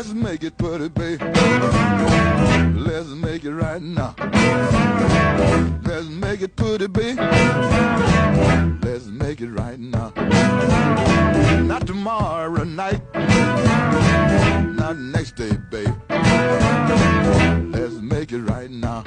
Let's make it pretty, babe. Let's make it right now. Let's make it pretty, babe. Let's make it right now. Not tomorrow night, not next day, babe. Let's make it right now.